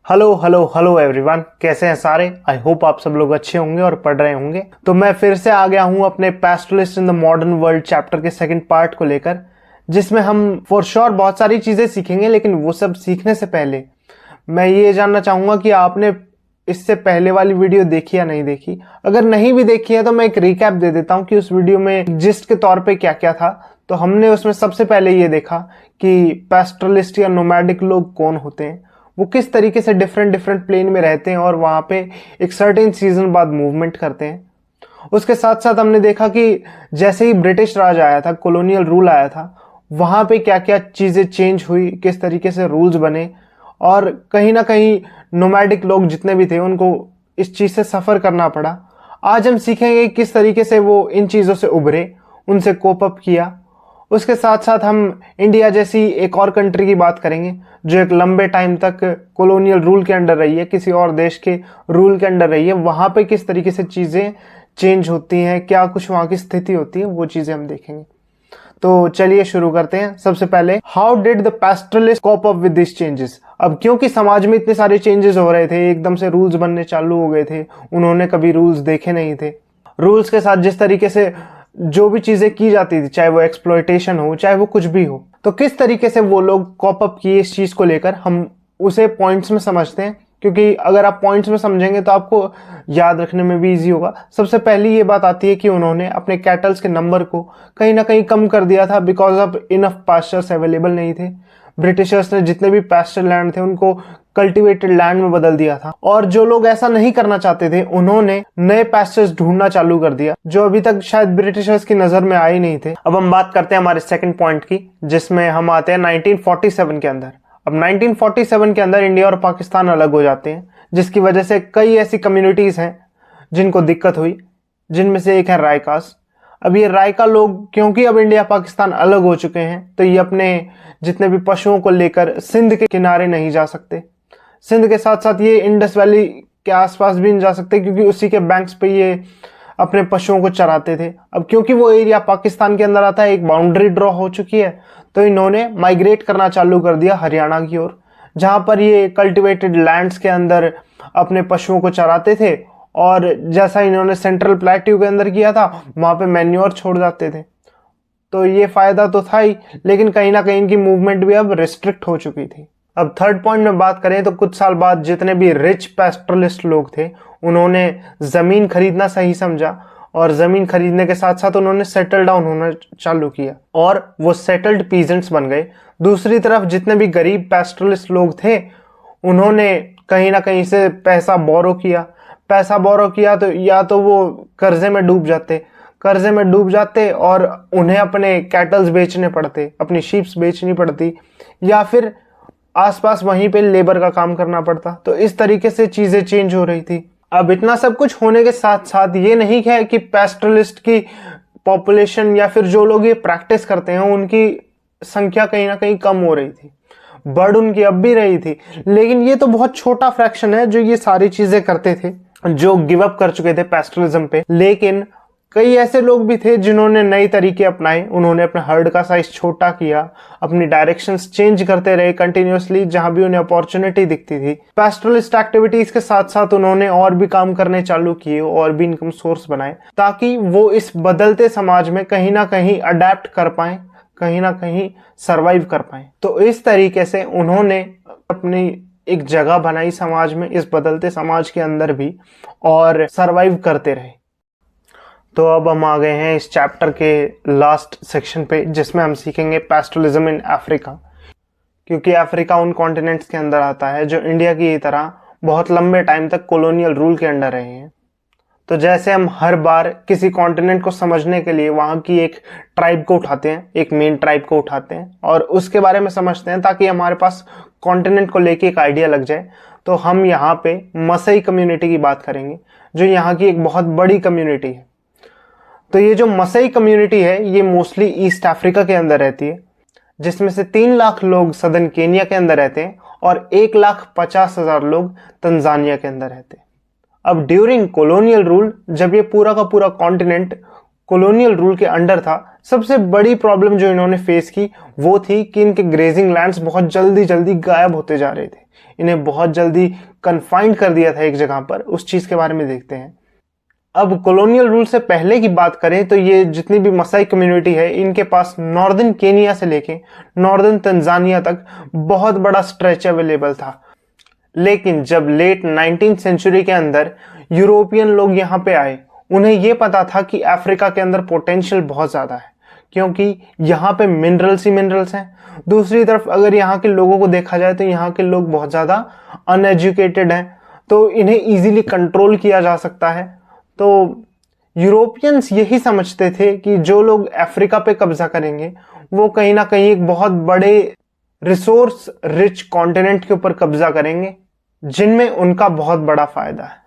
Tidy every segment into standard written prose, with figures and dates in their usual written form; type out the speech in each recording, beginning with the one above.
Hello hello hello everyone, कैसे हैं सारे। आई होप आप सब लोग अच्छे होंगे और पढ़ रहे होंगे। तो मैं फिर से आ गया हूं अपने pastoralist in the modern world chapter के सेकंड पार्ट को लेकर, जिसमें हम फॉर श्योर बहुत सारी चीजें सीखेंगे। लेकिन वो सब सीखने से पहले मैं ये जानना चाहूंगा कि आपने इससे पहले वाली वीडियो देखी या नहीं देखी। अगर नहीं भी देखी है तो मैं एक रिकैप दे देता हूँ कि उस वीडियो में जिस्ट के तौर पे क्या क्या था। तो हमने उसमें सबसे पहले ये देखा कि पैस्टोरलिस्ट या नोमैडिक लोग कौन होते हैं, वो किस तरीके से डिफरेंट प्लेन में रहते हैं और वहां पे एक सर्टेन सीजन बाद मूवमेंट करते हैं। उसके साथ साथ हमने देखा कि जैसे ही ब्रिटिश राज आया था, कॉलोनियल रूल आया था, वहां पे क्या क्या चीजें चेंज हुई, किस तरीके से रूल्स बने और कहीं ना कहीं नोमैडिक लोग जितने भी थे उनको इस चीज से सफर करना पड़ा। आज हम सीखेंगे किस तरीके से वो इन चीजों से उभरे, उनसे कोप अप किया। उसके साथ साथ हम इंडिया जैसी एक और कंट्री की बात करेंगे जो एक लंबे टाइम तक कॉलोनियल रूल के अंडर रही है, किसी और देश के रूल के अंडर रही है। वहां पे किस तरीके से चीजें चेंज होती हैं, क्या कुछ वहां की स्थिति होती है, वो चीजें हम देखेंगे। तो चलिए शुरू करते हैं। सबसे पहले, how did the pastoralist cope up with this changes. अब क्योंकि समाज में इतने सारे चेंजेस हो रहे थे, एकदम से रूल्स बनने चालू हो गए थे, उन्होंने कभी रूल्स देखे नहीं थे। रूल्स के साथ जिस तरीके से जो भी चीजें की जाती थी, चाहे वो एक्सप्लॉयटेशन हो, चाहे वो कुछ भी हो, तो किस तरीके से वो लोग कॉप अप किए इस चीज को लेकर, हम उसे पॉइंट्स में समझते हैं। क्योंकि अगर आप पॉइंट्स में समझेंगे तो आपको याद रखने में भी इजी होगा। सबसे पहली ये बात आती है कि उन्होंने अपने कैटल्स के नंबर को कहीं ना कहीं कम कर दिया था, because of enough pastures available नहीं थे। ब्रिटिशर्स ने जितने भी पास्चर लैंड थे उनको कल्टीवेटेड लैंड में बदल दिया था, और जो लोग ऐसा नहीं करना चाहते थे उन्होंने नए पास्चर्स ढूंढना चालू कर दिया, जो अभी तक शायद ब्रिटिशर्स की नजर में आए नहीं थे। अब हम बात करते हैं हमारे सेकंड पॉइंट की, जिसमें हम आते हैं 1947 के अंदर। अब 1947 के अंदर इंडिया और पाकिस्तान अलग हो जाते हैं, जिसकी वजह से कई ऐसी कम्युनिटीज हैं जिनको दिक्कत हुई, जिनमें से एक है रायकास। अब ये रायका लोग, क्योंकि अब इंडिया पाकिस्तान अलग हो चुके हैं, तो ये अपने जितने भी पशुओं को लेकर सिंध के किनारे नहीं जा सकते। सिंध के साथ साथ ये इंडस वैली के आसपास भी नहीं जा सकते, क्योंकि उसी के बैंक्स पे ये अपने पशुओं को चराते थे। अब क्योंकि वो एरिया पाकिस्तान के अंदर आता है, एक बाउंड्री ड्रॉ हो चुकी है, तो इन्होंने माइग्रेट करना चालू कर दिया हरियाणा की ओर, जहां पर ये कल्टिवेटेड लैंड्स के अंदर अपने पशुओं को चराते थे। और जैसा इन्होंने सेंट्रल प्लेट्यू के अंदर किया था, वहां पे मैन्योर छोड़ जाते थे। तो ये फायदा तो था ही, लेकिन कहीं ना कहीं इनकी मूवमेंट भी अब रिस्ट्रिक्ट हो चुकी थी। अब थर्ड पॉइंट में बात करें तो कुछ साल बाद जितने भी रिच पैस्टोरलिस्ट लोग थे, उन्होंने जमीन खरीदना सही समझा, और जमीन खरीदने के साथ साथ उन्होंने सेटल डाउन होना चालू किया और वो सेटल्ड पीजेंट्स बन गए। दूसरी तरफ जितने भी गरीब पैस्टोरलिस्ट लोग थे, उन्होंने कहीं ना कहीं से पैसा बोरो किया तो या तो वो कर्जे में डूब जाते और उन्हें अपने कैटल्स बेचने पड़ते, अपनी शीप्स बेचनी पड़ती, या फिर आसपास वहीं पे लेबर का काम करना पड़ता। तो इस तरीके से चीजें चेंज हो रही थी। अब इतना सब कुछ होने के साथ साथ ये नहीं है कि पैस्टोरलिस्ट की पॉपुलेशन या फिर जो लोग ये प्रैक्टिस करते हैं उनकी संख्या कहीं ना कहीं कम हो रही थी, बढ़ उनकी अब भी रही थी। लेकिन ये तो बहुत छोटा फ्रैक्शन है जो ये सारी चीजें करते थे, जो गिव अप कर चुके थे पैस्टोरलिज्म पे। लेकिन कई ऐसे लोग भी थे जिन्होंने नए तरीके अपनाए, उन्होंने अपने हर्ड का साइज छोटा किया, अपनी डायरेक्शंस चेंज करते रहे कंटिन्यूअसली जहां भी उन्हें अपॉर्चुनिटी दिखती थी। पैस्टोरलिस्ट एक्टिविटीज के साथ साथ उन्होंने और भी काम करने चालू किए और भी इनकम सोर्स बनाए, ताकि वो इस बदलते समाज में कहीं ना कहीं अडेप्ट कर पाए, कहीं ना कहीं सर्वाइव कर पाए। तो इस तरीके से उन्होंने अपनी एक जगह बनाई समाज में, इस बदलते समाज के अंदर भी, और सर्वाइव करते रहे। तो अब हम आ गए हैं इस चैप्टर के लास्ट सेक्शन पे, जिसमें हम सीखेंगे पैस्टोरलिज्म इन अफ्रीका। क्योंकि अफ्रीका उन कॉन्टिनेंट्स के अंदर आता है जो इंडिया की तरह बहुत लंबे टाइम तक कॉलोनियल रूल के अंडर रहे हैं। तो जैसे हम हर बार किसी कॉन्टिनेंट को समझने के लिए वहां की एक ट्राइब को उठाते हैं, एक मेन ट्राइब को उठाते हैं और उसके बारे में समझते हैं, ताकि हमारे पास कॉन्टिनेंट को लेके एक आइडिया लग जाए। तो हम यहाँ पे मसई कम्युनिटी की बात करेंगे, जो यहाँ की एक बहुत बड़ी कम्युनिटी है। तो ये जो मसई कम्युनिटी है, ये मोस्टली ईस्ट अफ्रीका के अंदर रहती है, जिसमें से 3 लाख लोग सदर्न केनिया के अंदर रहते हैं और 1,50,000 लोग तंजानिया के अंदर रहते हैं। अब ड्यूरिंग कॉलोनियल रूल, जब ये पूरा का पूरा कॉन्टिनेंट कॉलोनियल रूल के अंडर था, सबसे बड़ी प्रॉब्लम जो इन्होंने फेस की वो थी कि इनके ग्रेजिंग लैंड्स बहुत जल्दी गायब होते जा रहे थे। इन्हें बहुत जल्दी कन्फाइंड कर दिया था एक जगह पर। उस चीज के बारे में देखते हैं। अब कॉलोनियल रूल से पहले की बात करें तो ये जितनी भी मसाई कम्युनिटी है, इनके पास नॉर्दर्न केनिया से लेके नॉर्दर्न तंजानिया तक बहुत बड़ा स्ट्रेच अवेलेबल था। लेकिन जब लेट 19th सेंचुरी के अंदर यूरोपियन लोग यहाँ पे आए, उन्हें यह पता था कि अफ्रीका के अंदर पोटेंशियल बहुत ज्यादा है, क्योंकि यहाँ पे मिनरल्स ही मिनरल्स हैं। दूसरी तरफ अगर यहाँ के लोगों को देखा जाए तो यहाँ के लोग बहुत ज्यादा अनएजुकेटेड हैं, तो इन्हें इजीली कंट्रोल किया जा सकता है। तो यूरोपियंस यही समझते थे कि जो लोग अफ्रीका पे कब्जा करेंगे वो कहीं ना कहीं एक बहुत बड़े रिसोर्स रिच कॉन्टिनेंट के ऊपर कब्जा करेंगे, जिनमें उनका बहुत बड़ा फायदा है।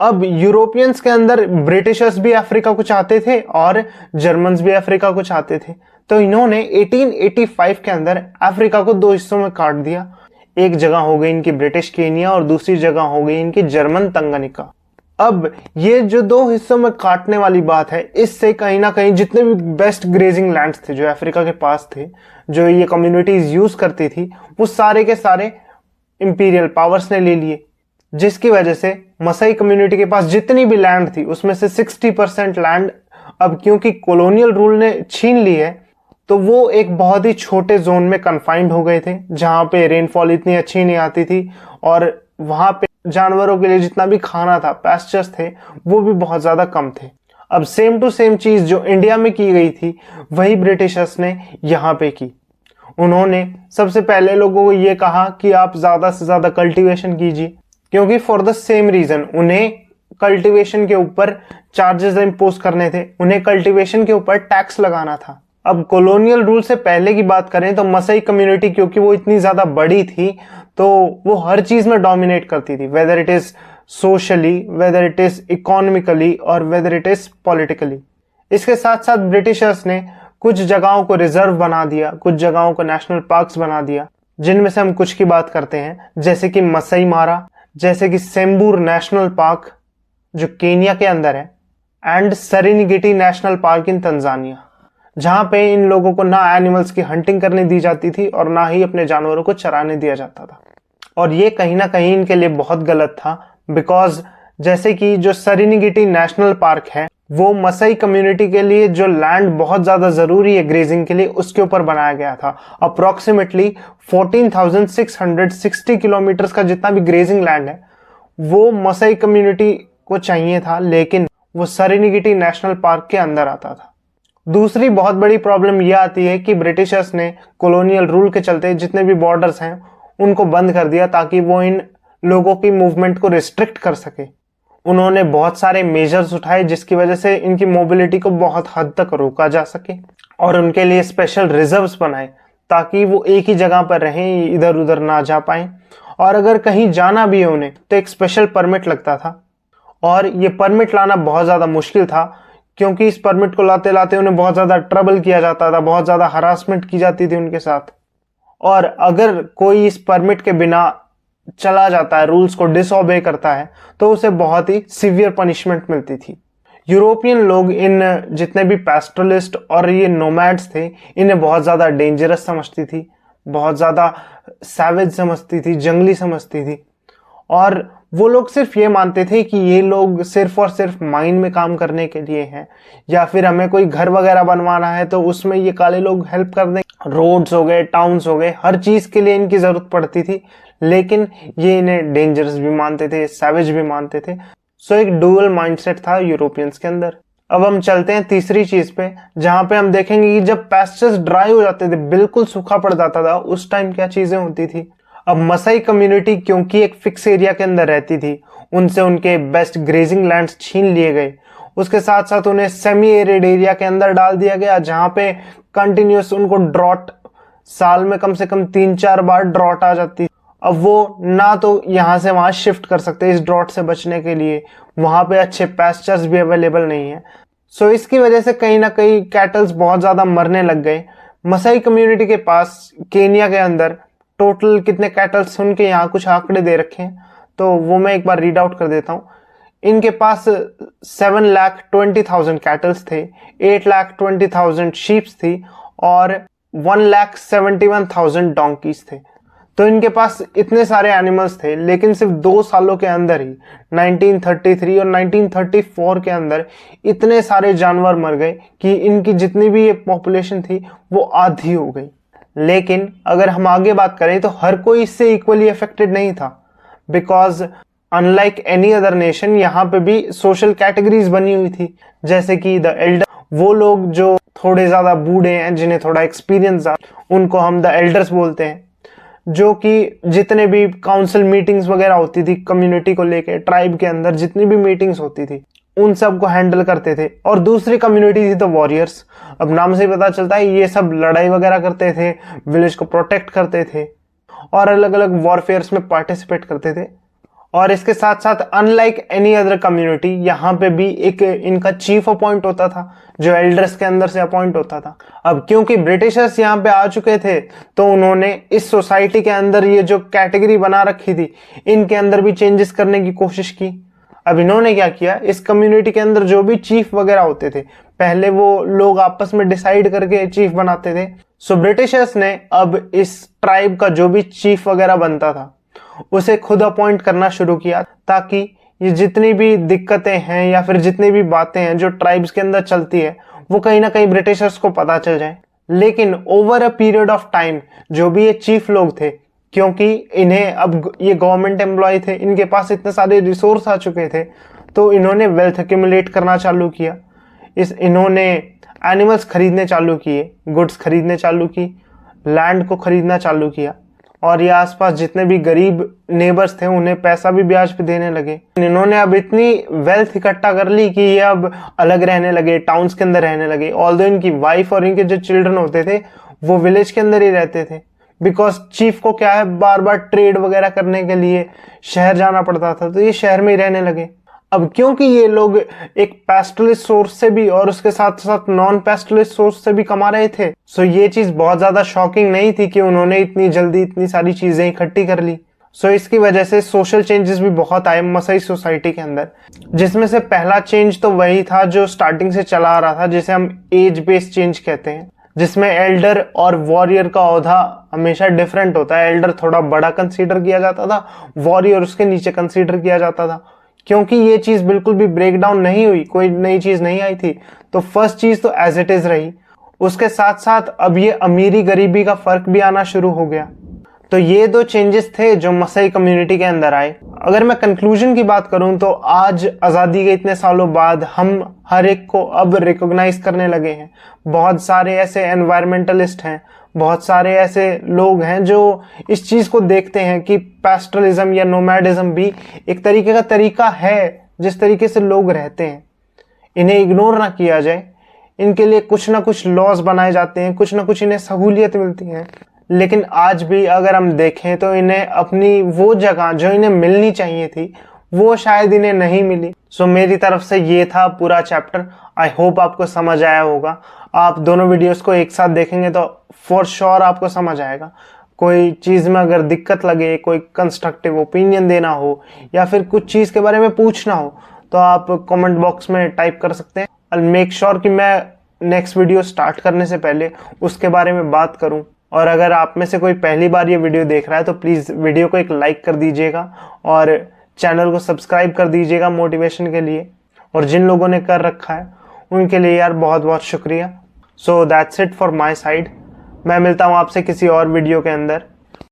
अब यूरोपियंस के अंदर ब्रिटिशर्स भी अफ्रीका को चाहते थे और जर्मन्स भी अफ्रीका को चाहते थे, तो इन्होंने 1885 के अंदर अफ्रीका को दो हिस्सों में काट दिया। एक जगह हो गई इनकी ब्रिटिश केनिया और दूसरी जगह हो गई इनकी जर्मन तंगानिका। अब ये जो दो हिस्सों में काटने वाली बात है, इससे कहीं ना कहीं जितने भी बेस्ट ग्रेजिंग लैंड्स थे जो अफ्रीका के पास थे, जो ये कम्युनिटीज यूज करती थी, वो सारे के सारे इंपीरियल पावर्स ने ले लिए, जिसकी वजह से मसाई कम्युनिटी के पास जितनी भी लैंड थी उसमें से 60% लैंड अब क्योंकि कॉलोनियल रूल ने छीन ली है, तो वो एक बहुत ही छोटे जोन में कन्फाइंड हो गए थे, जहां पे रेनफॉल इतनी अच्छी नहीं आती थी और वहां पे जानवरों के लिए जितना भी खाना था, पैस्चर्स थे, वो भी बहुत ज्यादा कम थे। अब सेम टू सेम चीज जो इंडिया में की गई थी वही ब्रिटिशर्स ने यहाँ पे की। उन्होंने सबसे पहले लोगों को ये कहा कि आप ज्यादा से ज्यादा कल्टीवेशन कीजिए, क्योंकि फॉर द सेम रीजन उन्हें कल्टीवेशन के ऊपर चार्जेस इंपोज करने थे, उन्हें कल्टीवेशन के ऊपर टैक्स लगाना था। अब कॉलोनियल रूल से पहले की बात करें तो मसाई कम्युनिटी क्योंकि वो इतनी ज्यादा बड़ी थी तो वो हर चीज में डोमिनेट करती थी, whether it is socially, whether it is economically और वेदर इट इज पॉलिटिकली। इसके साथ साथ ब्रिटिशर्स ने कुछ जगहों को रिजर्व बना दिया, कुछ जगहों को नेशनल पार्क्स बना दिया, जिनमें से हम कुछ की बात करते हैं, जैसे कि मसाई मारा, जैसे कि सेम्बूर नेशनल पार्क जो केनिया के अंदर है, and Serengeti national park in Tanzania, जहां पे इन लोगों को ना एनिमल्स की हंटिंग करने दी जाती थी और ना ही अपने जानवरों को चराने दिया जाता था। और ये कहीं ना कहीं इनके लिए बहुत गलत था, बिकॉज जैसे कि जो सेरेनिगेटी नेशनल पार्क है वो मसाई कम्युनिटी के लिए जो लैंड बहुत ज्यादा जरूरी है ग्रेजिंग के लिए, उसके ऊपर बनाया गया था। अप्रोक्सीमेटली 14,660 किलोमीटर का जितना भी ग्रेजिंग लैंड है वो मसाई कम्युनिटी को चाहिए था, लेकिन वो सेरेनिगेटी नेशनल पार्क के अंदर आता था। दूसरी बहुत बड़ी प्रॉब्लम यह आती है कि ब्रिटिशर्स ने कॉलोनियल रूल के चलते जितने भी बॉर्डर्स हैं उनको बंद कर दिया, ताकि वो इन लोगों की मूवमेंट को रिस्ट्रिक्ट कर सके। उन्होंने बहुत सारे मेजर्स उठाए जिसकी वजह से इनकी मोबिलिटी को बहुत हद तक रोका जा सके, और उनके लिए स्पेशल रिजर्व्स बनाए ताकि वो एक ही जगह पर रहें, इधर उधर ना जा पाए। और अगर कहीं जाना भी है उन्हें तो एक स्पेशल परमिट लगता था, और ये परमिट लाना बहुत ज्यादा मुश्किल था, क्योंकि इस परमिट को लाते लाते उन्हें बहुत ज्यादा ट्रबल किया जाता था, बहुत ज्यादा हरासमेंट की जाती थी उनके साथ। और अगर कोई इस परमिट के बिना चला जाता है, रूल्स को डिसओबे करता है, तो उसे बहुत ही सीवियर पनिशमेंट मिलती थी। यूरोपियन लोग इन जितने भी पैस्टरलिस्ट और ये नोमैड्स थे, इन्हें बहुत ज्यादा डेंजरस समझती थी, बहुत ज्यादा सैवेज समझती थी, जंगली समझती थी। और वो लोग सिर्फ ये मानते थे कि ये लोग सिर्फ और सिर्फ माइन में काम करने के लिए हैं, या फिर हमें कोई घर वगैरह बनवाना है तो उसमें ये काले लोग हेल्प कर दें। रोड्स हो गए, टाउन्स हो गए, हर चीज के लिए इनकी जरूरत पड़ती थी, लेकिन ये इन्हें डेंजरस भी मानते थे, सैवेज भी मानते थे। सो एक डुअल माइंडसेट था यूरोपियंस के अंदर। अब हम चलते हैं तीसरी चीज पे, जहां पे हम देखेंगे कि जब पैस्चर्स ड्राई हो जाते थे, बिल्कुल सूखा पड़ जाता था, उस टाइम क्या चीजें होती थी। अब मसाई कम्युनिटी क्योंकि एक फिक्स एरिया के अंदर रहती थी, उनसे उनके बेस्ट ग्रेजिंग लैंड्स छीन लिए गए। उसके साथ साथ उन्हें सेमी एरिड एरिया के अंदर डाल दिया गया, जहां पे कंटिन्यूस उनको ड्रॉट, साल में कम से कम 3-4 बार ड्रॉट आ जाती। अब वो ना तो यहां से वहां शिफ्ट कर सकते इस ड्रॉट से बचने के लिए, वहां पे अच्छे पैस्चर्स भी अवेलेबल नहीं है। सो इसकी वजह से कहीं ना कहीं कैटल्स बहुत ज्यादा मरने लग गए। मसाई कम्युनिटी के पास केनिया के अंदर टोटल कितने कैटल्स, उनके यहाँ कुछ आंकड़े दे रखे हैं, तो वो मैं एक बार रीड आउट कर देता हूँ। इनके पास 7,20,000 कैटल्स थे, 8,20,000 शीप्स थी और 1,71,000 डोंकीज थे। तो इनके पास इतने सारे एनिमल्स थे, लेकिन सिर्फ 2 सालों के अंदर ही 1933 और 1934 के अंदर इतने सारे जानवर मर गए कि इनकी जितनी भी ये पॉपुलेशन थी वो आधी हो गई। लेकिन अगर हम आगे बात करें तो हर कोई इससे इक्वली अफेक्टेड नहीं था, because unlike any other nation यहाँ पे भी सोशल कैटेगरीज बनी हुई थी, जैसे कि द एल्डर, वो लोग जो थोड़े ज्यादा बूढ़े हैं, जिन्हें थोड़ा एक्सपीरियंस है, उनको हम द एल्डर्स बोलते हैं, जो कि जितने भी काउंसिल मीटिंग्स वगैरह होती थी कम्युनिटी को लेके, ट्राइब के अंदर जितनी भी मीटिंग्स होती थी उन सब को हैंडल करते थे। और दूसरी कम्युनिटी थी द वॉरियर्स। अब नाम से पता चलता है ये सब लड़ाई वगैरह करते थे, विलेज को प्रोटेक्ट करते थे और अलग अलग वॉरफेयर्स में पार्टिसिपेट करते थे। और इसके साथ साथ अनलाइक एनी अदर कम्युनिटी यहाँ पे भी एक इनका चीफ अपॉइंट होता था, जो एल्डर्स के अंदर से अपॉइंट होता था। अब क्योंकि ब्रिटिशर्स यहाँ पे आ चुके थे तो उन्होंने इस सोसाइटी के अंदर ये जो कैटेगरी बना रखी थी इनके अंदर भी चेंजेस करने की कोशिश की। अब इन्होंने क्या किया, इस कम्युनिटी के अंदर जो भी चीफ वगैरह होते थे, पहले वो लोग आपस में डिसाइड करके चीफ बनाते थे। सो ब्रिटिशर्स ने अब इस ट्राइब का जो भी चीफ वगैरह बनता था उसे खुद अपॉइंट करना शुरू किया, ताकि ये जितनी भी दिक्कतें हैं या फिर जितनी भी बातें हैं जो ट्राइब्स के अंदर चलती है वो कहीं ना कहीं ब्रिटिशर्स को पता चल जाए। लेकिन over a period of time जो भी ये चीफ लोग थे, क्योंकि इन्हें अब ये गवर्नमेंट एम्प्लॉय थे, इनके पास इतने सारे रिसोर्स आ चुके थे, तो इन्होंने वेल्थ एक्यूमुलेट करना चालू किया। इन्होंने एनिमल्स खरीदने चालू किए, गुड्स खरीदने चालू की, लैंड को खरीदना चालू किया, और ये आसपास जितने भी गरीब नेबर्स थे उन्हें पैसा भी ब्याज पे देने लगे। इन्होंने अब इतनी वेल्थ इकट्ठा कर ली कि ये अब अलग रहने लगे, टाउन्स के अंदर रहने लगे। ऑल्दो इनकी वाइफ और इनके जो चिल्ड्रन होते थे वो विलेज के अंदर ही रहते थे, बिकॉज चीफ को क्या है, बार बार ट्रेड वगैरह करने के लिए शहर जाना पड़ता था, तो ये शहर में ही रहने लगे। अब क्योंकि ये लोग एक पैस्टलिस्ट सोर्स से भी और उसके साथ साथ नॉन पैस्टलिस्ट सोर्स से भी कमा रहे थे, सो ये चीज बहुत ज्यादा शॉकिंग नहीं थी कि उन्होंने इतनी जल्दी इतनी सारी चीजें इकट्ठी कर ली। सो इसकी वजह से सोशल चेंजेस भी बहुत आए मसाई सोसाइटी के अंदर, जिसमें से पहला चेंज तो वही था जो स्टार्टिंग से चला आ रहा था, जिसे हम एज बेस्ड चेंज कहते हैं, जिसमें एल्डर और वॉरियर का ओहदा हमेशा डिफरेंट होता है। एल्डर थोड़ा बड़ा कंसीडर किया जाता था, वॉरियर उसके नीचे कंसीडर किया जाता था। क्योंकि ये चीज बिल्कुल भी ब्रेक डाउन नहीं हुई, कोई नई चीज नहीं आई थी, तो फर्स्ट चीज तो एज इट इज रही। उसके साथ साथ अब ये अमीरी गरीबी का फर्क भी आना शुरू हो गया। तो ये 2 चेंजेस थे जो मसाई कम्युनिटी के अंदर आए। अगर मैं कंक्लूजन की बात करूं तो आज आज़ादी के इतने सालों बाद हम हर एक को अब रिकॉग्नाइज करने लगे हैं। बहुत सारे ऐसे एनवायरमेंटलिस्ट हैं, बहुत सारे ऐसे लोग हैं जो इस चीज को देखते हैं कि पैस्टरलिज्म या नोमैडिज्म भी एक तरीके का तरीका है जिस तरीके से लोग रहते हैं, इन्हें इग्नोर ना किया जाए। इनके लिए कुछ ना कुछ लॉज बनाए जाते हैं, कुछ ना कुछ इन्हें सहूलियत मिलती है, लेकिन आज भी अगर हम देखें तो इन्हें अपनी वो जगह जो इन्हें मिलनी चाहिए थी वो शायद इन्हें नहीं मिली। सो मेरी तरफ से ये था पूरा चैप्टर। आई होप आपको समझ आया होगा। आप दोनों वीडियोस को एक साथ देखेंगे तो फॉर श्योर आपको समझ आएगा। कोई चीज में अगर दिक्कत लगे, कोई कंस्ट्रक्टिव ओपिनियन देना हो या फिर कुछ चीज के बारे में पूछना हो तो आप कमेंट बॉक्स में टाइप कर सकते हैं। आई मेक श्योर कि मैं नेक्स्ट वीडियो स्टार्ट करने से पहले उसके बारे में बात करूं। और अगर आप में से कोई पहली बार ये वीडियो देख रहा है तो प्लीज वीडियो को एक लाइक कर दीजिएगा और चैनल को सब्सक्राइब कर दीजिएगा मोटिवेशन के लिए। और जिन लोगों ने कर रखा है उनके लिए यार बहुत बहुत शुक्रिया। So that's it for my side. मैं मिलता हूँ आपसे किसी और वीडियो के अंदर।